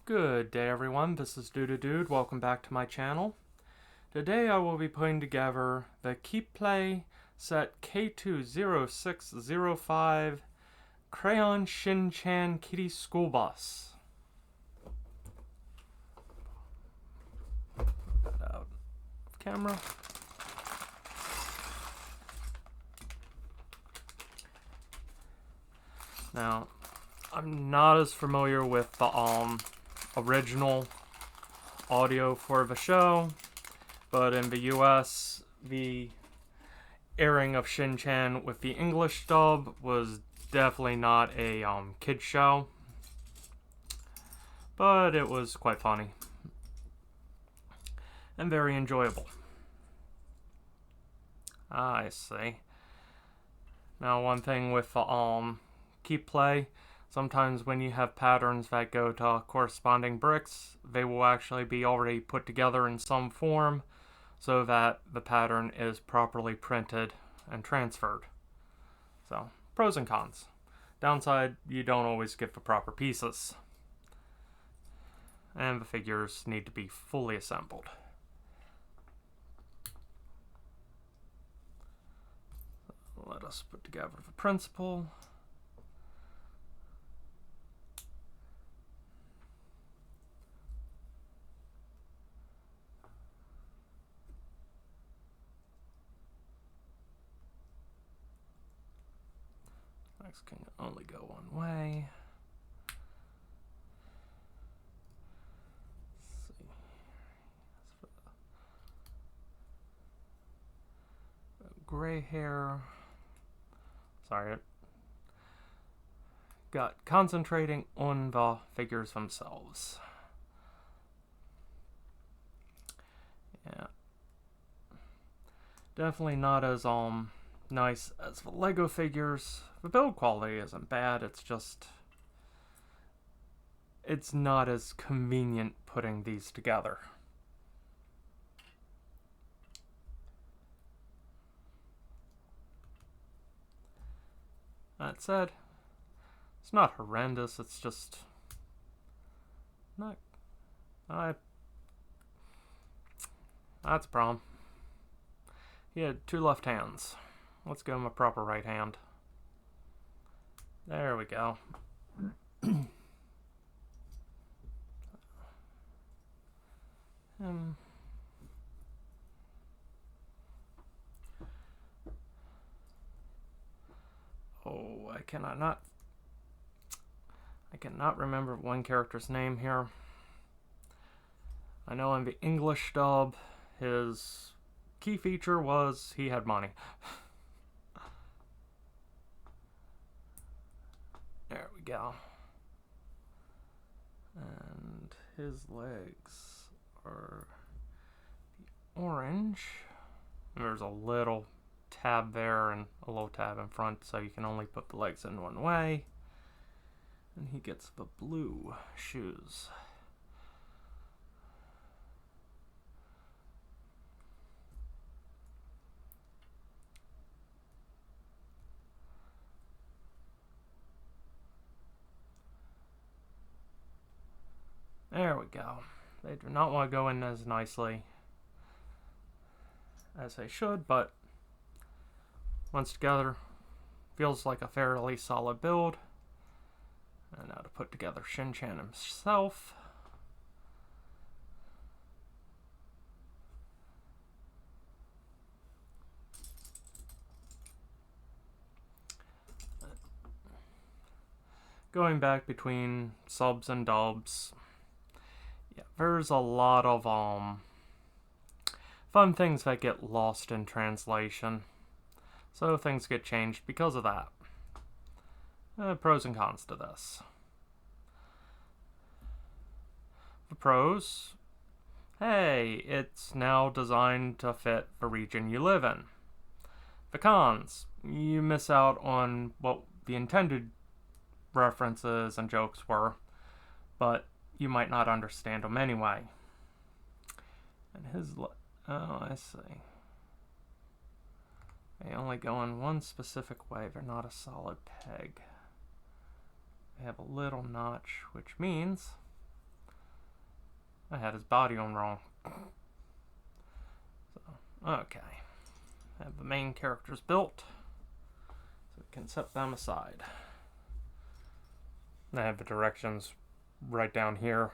Good day everyone, this is Dude. Welcome back to my channel. Today I will be putting together the KeepPlay set K20605 Crayon Shinchan Kitty Schoolbus. Put that out of camera. Now, I'm not as familiar with the original audio for the show, but in the US, the airing of Shinchan with the English dub was definitely not a kid show, but it was quite funny and very enjoyable. I see. Now, one thing with the KeepPlay, sometimes when you have patterns that go to corresponding bricks, they will actually be already put together in some form so that the pattern is properly printed and transferred. So, pros and cons. Downside, you don't always get the proper pieces. And the figures need to be fully assembled. Let us put together the principle. Legs can only go one way. Let's see. Gray hair. Sorry. Got concentrating on the figures themselves. Yeah. Definitely not as nice as the Lego figures. The build quality isn't bad, it's just it's not as convenient putting these together. That said, it's not horrendous, it's just not that's a problem. He had two left hands. Let's give him a proper right hand. There we go. Oh, I cannot remember one character's name here. I know in the English dub, his key feature was he had money. There we go. And his legs are the orange. There's a little tab there and a little tab in front, so you can only put the legs in one way. And he gets the blue shoes. There we go. They do not want to go in as nicely as they should, but once together, feels like a fairly solid build. And now to put together Shinchan himself. Going back between subs and dubs, yeah, there's a lot of fun things that get lost in translation. So things get changed because of that. Pros and cons to this. The pros, hey, it's now designed to fit the region you live in. The cons, you miss out on what the intended references and jokes were, but you might not understand them anyway. And oh, I see. They only go in one specific way. They're not a solid peg. They have a little notch, which means I had his body on wrong. So, okay. Have the main characters built, so we can set them aside. I have the directions right down here.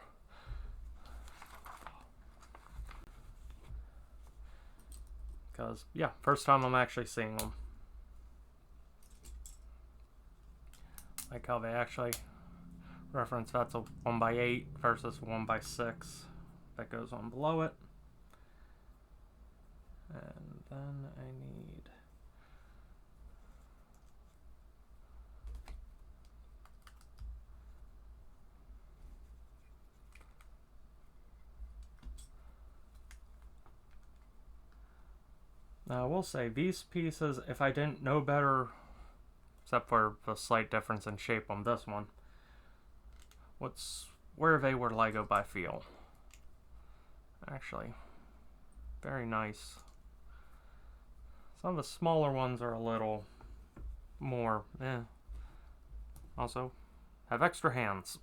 Because, yeah, first time I'm actually seeing them. Like how they actually reference that's a 1x8 versus 1x6 that goes on below it. And then I need now I will say these pieces, if I didn't know better, except for the slight difference in shape on this one, where they were Lego by feel. Actually, very nice. Some of the smaller ones are a little more, Also, have extra hands.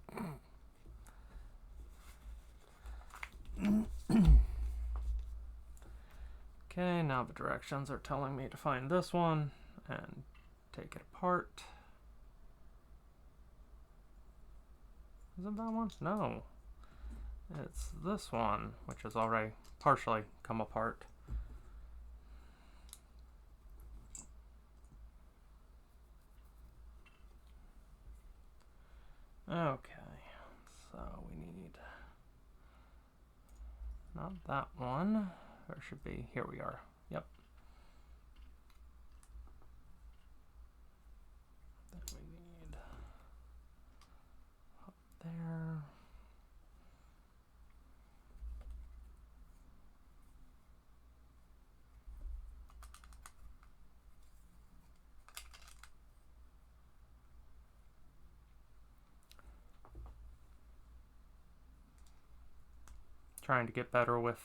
Okay, now the directions are telling me to find this one and take it apart. Is it that one? No. It's this one, which has already partially come apart. Okay, so we need not that one. There should be, here we are. Yep. Then we need up there. Trying to get better with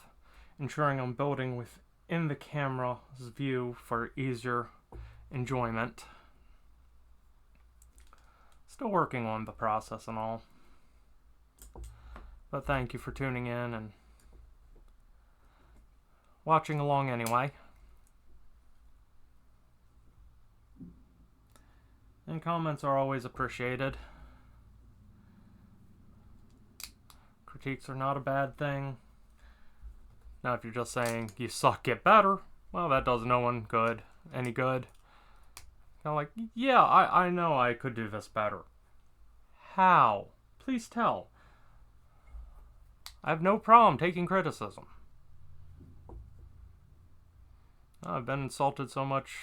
ensuring I'm building within the camera's view for easier enjoyment. Still working on the process and all. But thank you for tuning in and watching along anyway. And comments are always appreciated. Critiques are not a bad thing. Now if you're just saying you suck, get better, well, that does no one any good. Kind of like, yeah, I know I could do this better. How? Please tell. I have no problem taking criticism. I've been insulted so much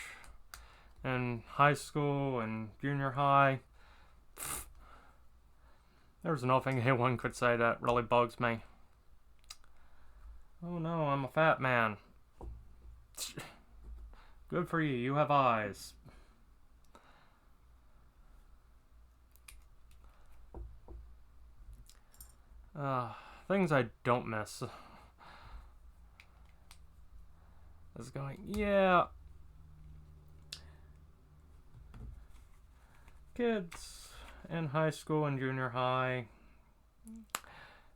in high school and junior high. There's nothing anyone could say that really bugs me. Oh no, I'm a fat man. Good for you, you have eyes. Things I don't miss. Is going, yeah. Kids in high school and junior high,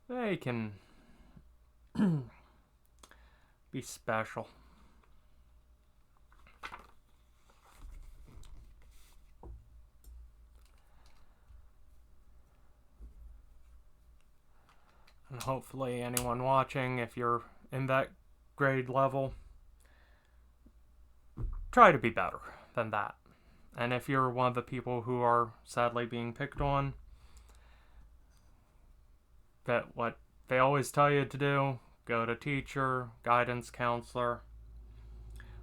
they can be special. And hopefully anyone watching, if you're in that grade level, try to be better than that. And if you're one of the people who are sadly being picked on, that what they always tell you to do, go to teacher, guidance counselor,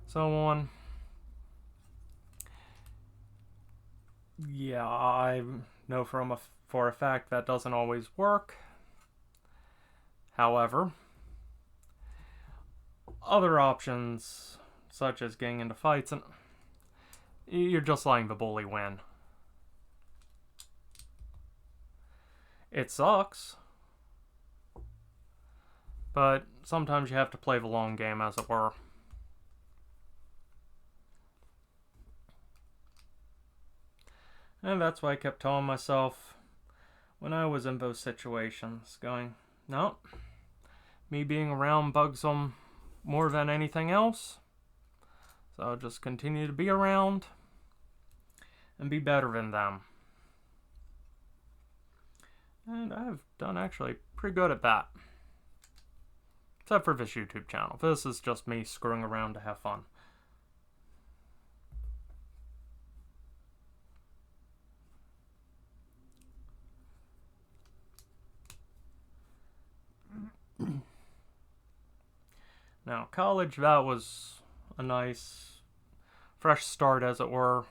so on. Yeah, I know for a fact that doesn't always work. However, other options, such as getting into fights, and you're just letting the bully win. It sucks, but sometimes you have to play the long game, as it were. And that's why I kept telling myself when I was in those situations, going, no, me being around bugs them more than anything else. So I'll just continue to be around and be better than them. And I've done actually pretty good at that. Except for this YouTube channel. This is just me screwing around to have fun. Now, college, that was a nice, fresh start, as it were.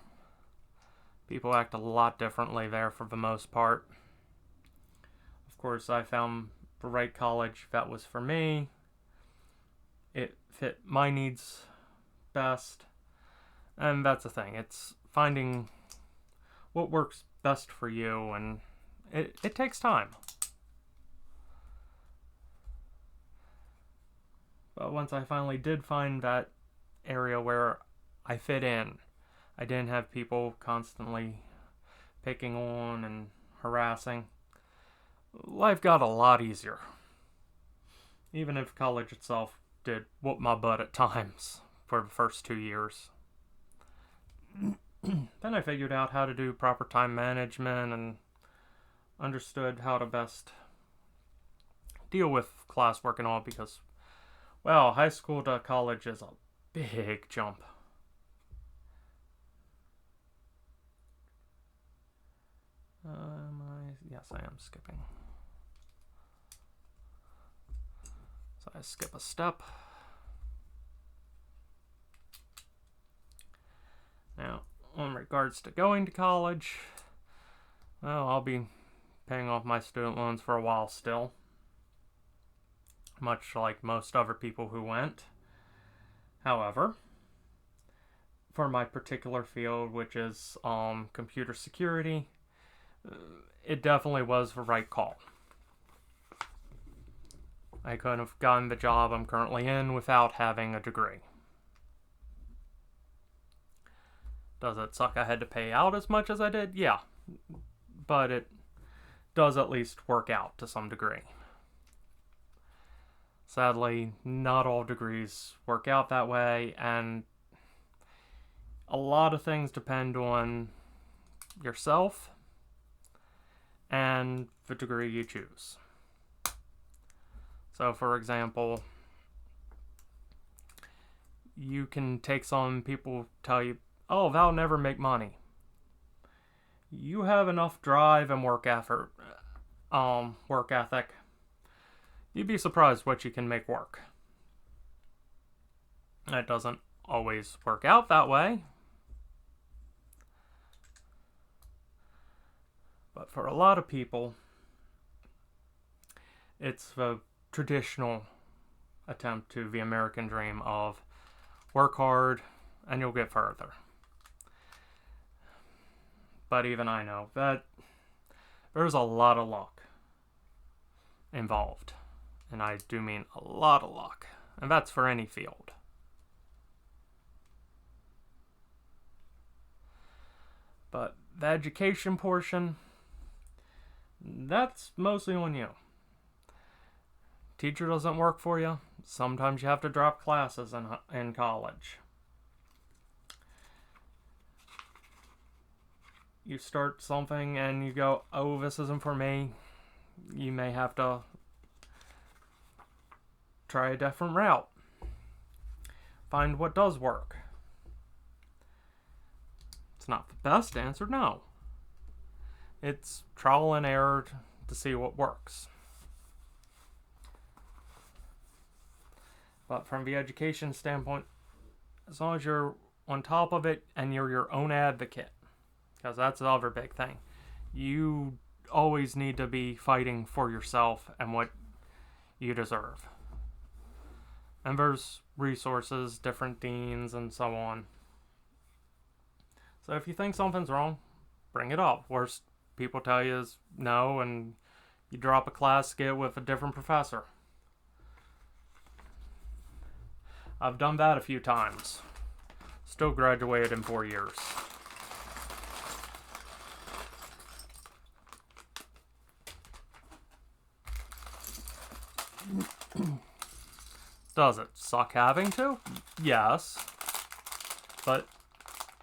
People act a lot differently there for the most part. Of course, I found the right college that was for me. It fit my needs best. And that's the thing. It's finding what works best for you, and it takes time. But once I finally did find that area where I fit in, I didn't have people constantly picking on and harassing. Life got a lot easier. Even if college itself did whoop my butt at times for the first 2 years. Then I figured out how to do proper time management and understood how to best deal with classwork and all, because, well, high school to college is a big jump. Yes, I am skipping. So I skip a step. Now, in regards to going to college, well, I'll be paying off my student loans for a while still. Much like most other people who went. However, for my particular field, which is computer security, it definitely was the right call. I couldn't have gotten the job I'm currently in without having a degree. Does it suck I had to pay out as much as I did? Yeah. But it does at least work out to some degree. Sadly, not all degrees work out that way, and a lot of things depend on yourself and the degree you choose. So, for example, you can take some people tell you, oh, that'll never make money. You have enough drive and work ethic. You'd be surprised what you can make work. It doesn't always work out that way. But for a lot of people, it's the traditional attempt to the American dream of work hard and you'll get further. But even I know that there's a lot of luck involved. And I do mean a lot of luck. And that's for any field. But the education portion, that's mostly on you. Teacher doesn't work for you. Sometimes you have to drop classes in college. You start something and you go, oh, this isn't for me. You may have to try a different route. Find what does work. It's not the best answer, no. It's trial and error to see what works. But from the education standpoint, as long as you're on top of it and you're your own advocate, because that's the other big thing. You always need to be fighting for yourself and what you deserve. And there's resources, different deans, and so on. So if you think something's wrong, bring it up. Worst people tell you is no, and you drop a class, get with a different professor. I've done that a few times. Still graduated in 4 years. Does it suck having to? Yes. But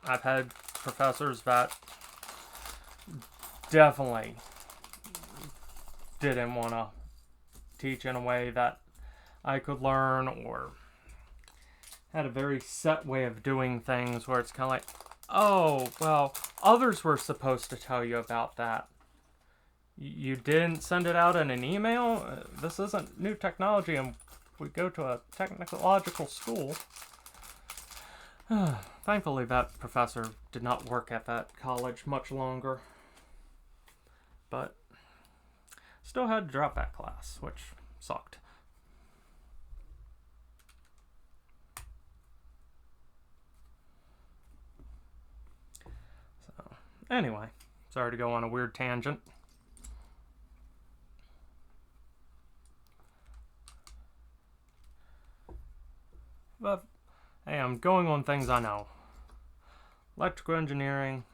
I've had professors that definitely didn't want to teach in a way that I could learn, or had a very set way of doing things where it's kind of like, oh, well, others were supposed to tell you about that. You didn't send it out in an email? This isn't new technology, and we go to a technological school. Thankfully, that professor did not work at that college much longer. But still had to drop that class, which sucked. So, anyway, sorry to go on a weird tangent. But, hey, I'm going on things I know. Electrical engineering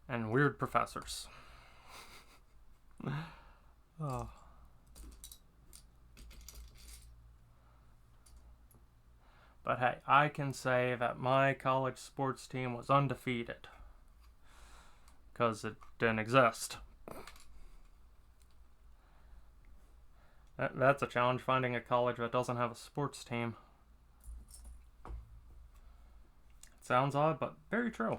and weird professors. Oh. But hey, I can say that my college sports team was undefeated. Because it didn't exist. That's a challenge, finding a college that doesn't have a sports team. It sounds odd, but very true.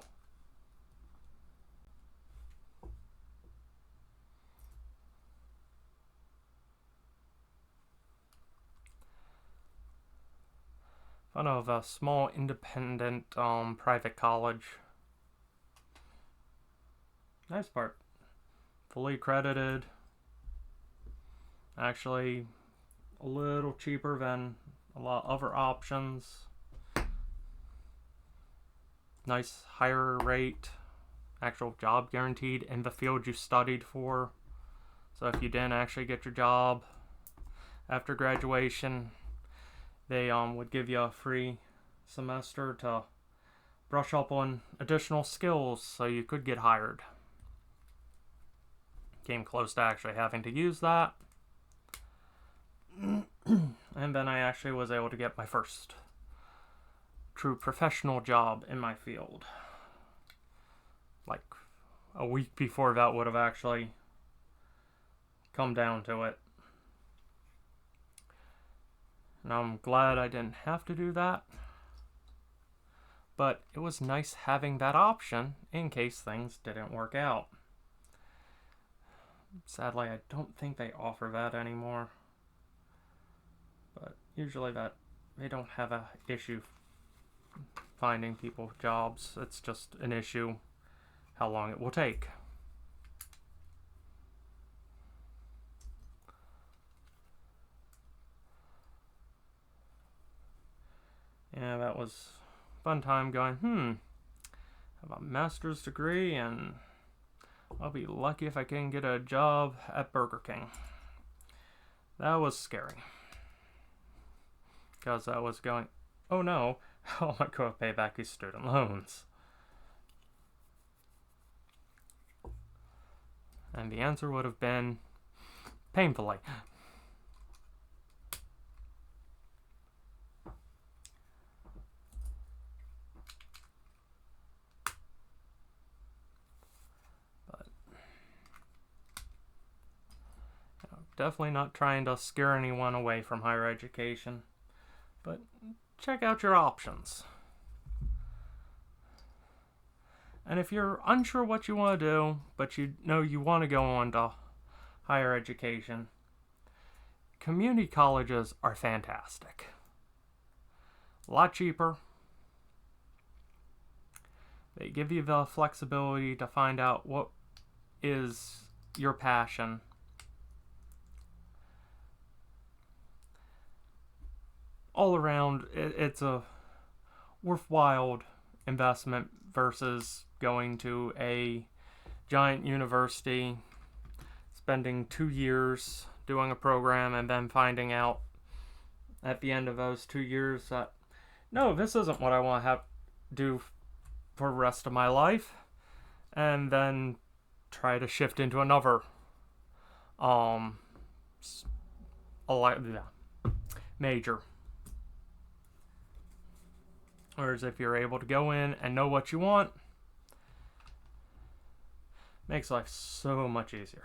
Fun of a small independent private college. Nice part. Fully accredited. Actually a little cheaper than a lot of other options. Nice higher rate. Actual job guaranteed in the field you studied for. So if you didn't actually get your job after graduation, they would give you a free semester to brush up on additional skills so you could get hired. Came close to actually having to use that. And then I actually was able to get my first true professional job in my field. Like a week before that would have actually come down to it. And I'm glad I didn't have to do that. But it was nice having that option in case things didn't work out. Sadly, I don't think they offer that anymore. But usually that they don't have a issue finding people jobs. It's just an issue how long it will take. Yeah, that was a fun time going, have a master's degree and I'll be lucky if I can get a job at Burger King. That was scary. Because I was going, oh no, how am I going to pay back these student loans? And the answer would have been painfully. But definitely not trying to scare anyone away from higher education. But check out your options. And if you're unsure what you want to do, but you know you want to go on to higher education, community colleges are fantastic. A lot cheaper. They give you the flexibility to find out what is your passion. All around, it's a worthwhile investment versus going to a giant university, spending 2 years doing a program, and then finding out at the end of those 2 years that, no, this isn't what I want to have do for the rest of my life, and then try to shift into another major. Whereas if you're able to go in and know what you want, makes life so much easier.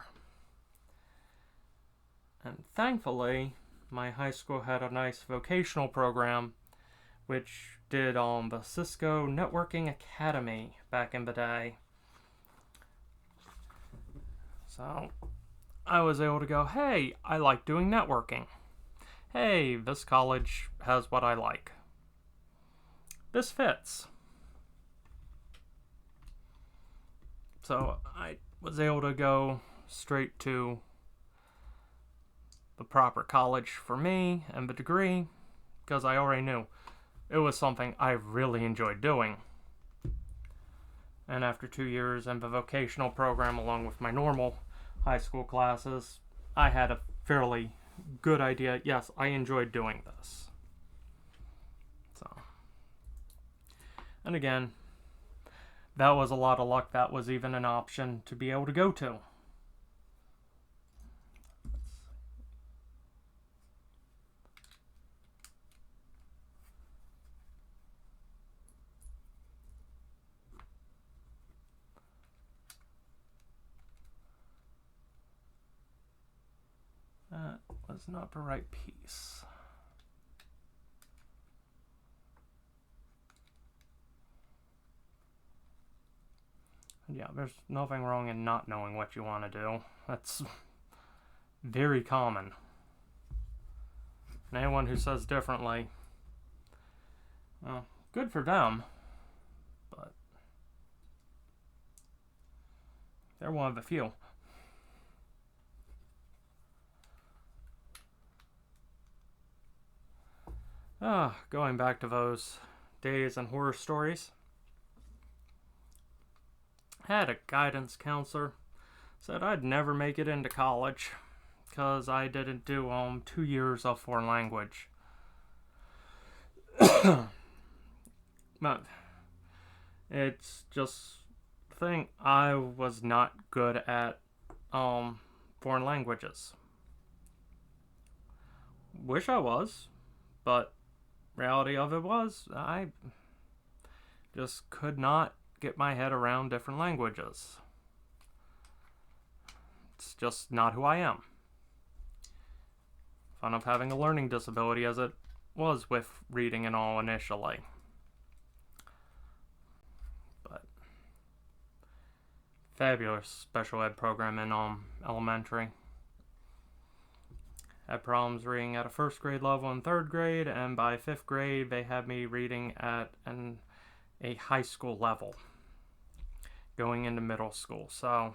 And thankfully, my high school had a nice vocational program which did the Cisco Networking Academy back in the day. So I was able to go, hey, I like doing networking. Hey, this college has what I like. This fits. So I was able to go straight to the proper college for me and the degree because I already knew it was something I really enjoyed doing. And after 2 years in the vocational program along with my normal high school classes, I had a fairly good idea. Yes, I enjoyed doing this. So, and again, that was a lot of luck. That was even an option to be able to go to. That was not the right piece. Yeah, there's nothing wrong in not knowing what you want to do. That's very common. And anyone who says differently, well, good for them, but they're one of the few. Going back to those days and horror stories. Had a guidance counselor said I'd never make it into college because I didn't do 2 years of foreign language. But it's just the thing, I was not good at foreign languages. Wish I was, but reality of it was I just could not get my head around different languages. It's just not who I am. Fun of having a learning disability as it was with reading and all initially. But fabulous special ed program in elementary. Had problems reading at a first grade level in third grade, and by fifth grade they had me reading at a high school level going into middle school. So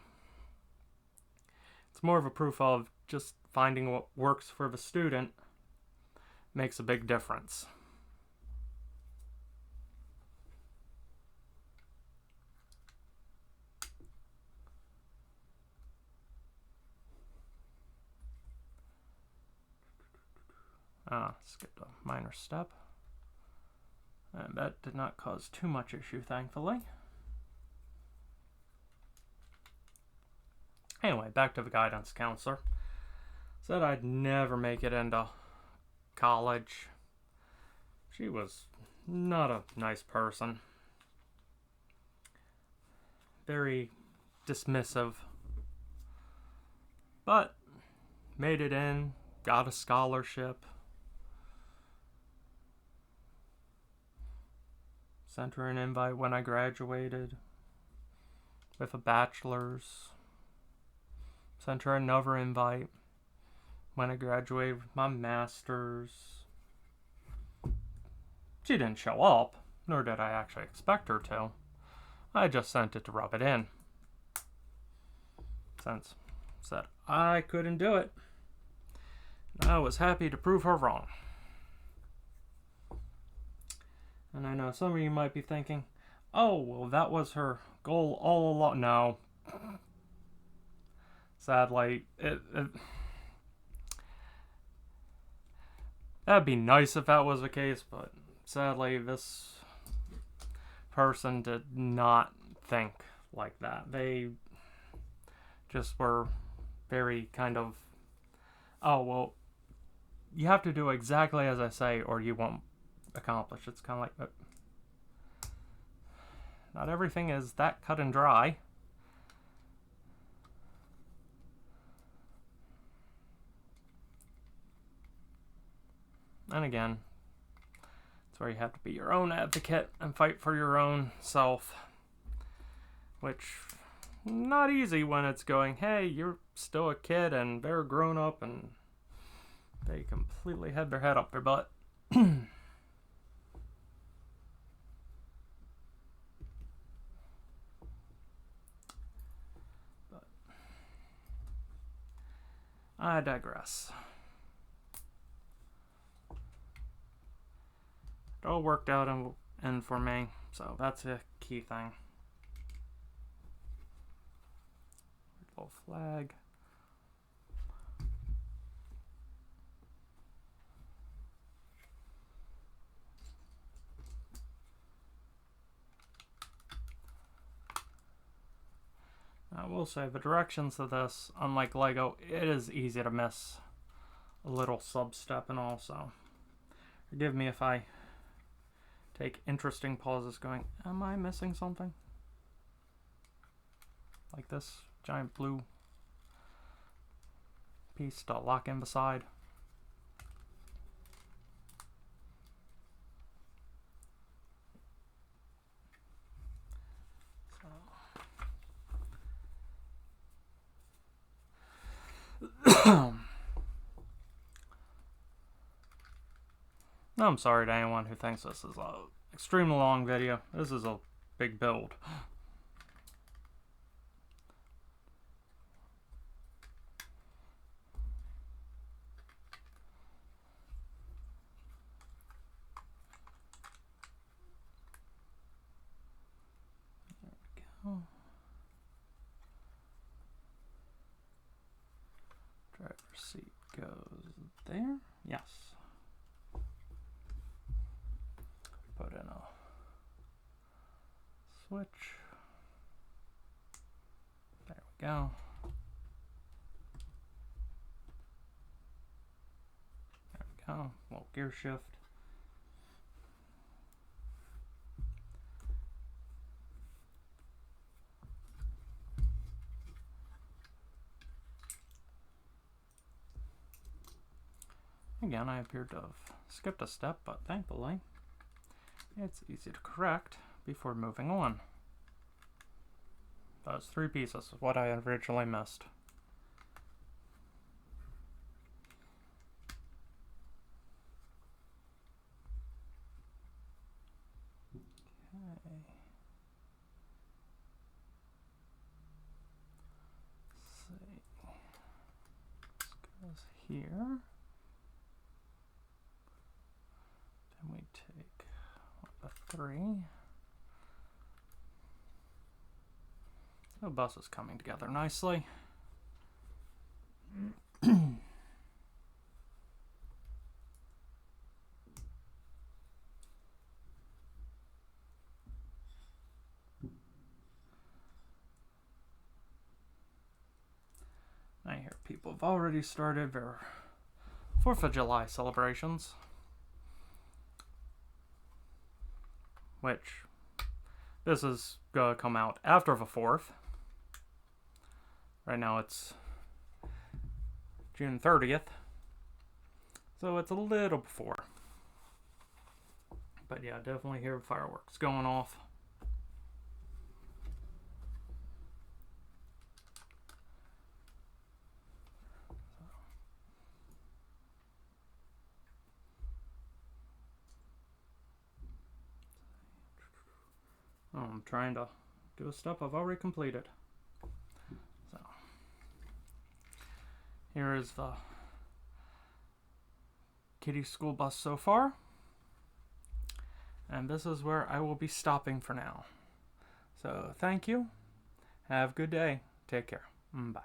it's more of a proof of just finding what works for the student makes a big difference. Skipped a minor step. And that did not cause too much issue, thankfully. Anyway, back to the guidance counselor. Said I'd never make it into college. She was not a nice person. Very dismissive. But made it in, got a scholarship. Sent her an invite when I graduated with a bachelor's. Sent her another invite when I graduated with my master's. She didn't show up, nor did I actually expect her to. I just sent it to rub it in. Since said I couldn't do it, I was happy to prove her wrong. And I know some of you might be thinking, oh, well, that was her goal all along. No. Sadly, that'd be nice if that was the case, but sadly, this person did not think like that. They just were very kind of, oh, well, you have to do exactly as I say or you won't accomplish. It's kind of like, not everything is that cut and dry. And again, it's where you have to be your own advocate and fight for your own self. Which, not easy when it's going, hey, you're still a kid and they're grown up and they completely had their head up their butt. But I digress. It all worked out and for me, so that's a key thing. Little flag. I will say the directions of this, unlike Lego, it is easy to miss a little sub-step, and also forgive me if I take interesting pauses going, am I missing something? Like this giant blue piece to lock in the side. No, I'm sorry to anyone who thinks this is an extremely long video. This is a big build. There we go. Driver's seat goes there. Yes. Put in a switch. There we go. There we go. Little gear shift. Again, I appear to have skipped a step, but thankfully it's easy to correct before moving on. Those 3 pieces is what I originally missed. Okay. Let's see. This goes here. Then we take the 3. The bus is coming together nicely. I hear people have already started their 4th of July celebrations. Which, this is gonna come out after the 4th. Right now it's June 30th. So it's a little before. But yeah, definitely hear fireworks going off. Oh, I'm trying to do a step I've already completed. So, here is the kiddie school bus so far. And this is where I will be stopping for now. So, thank you. Have a good day. Take care. Bye.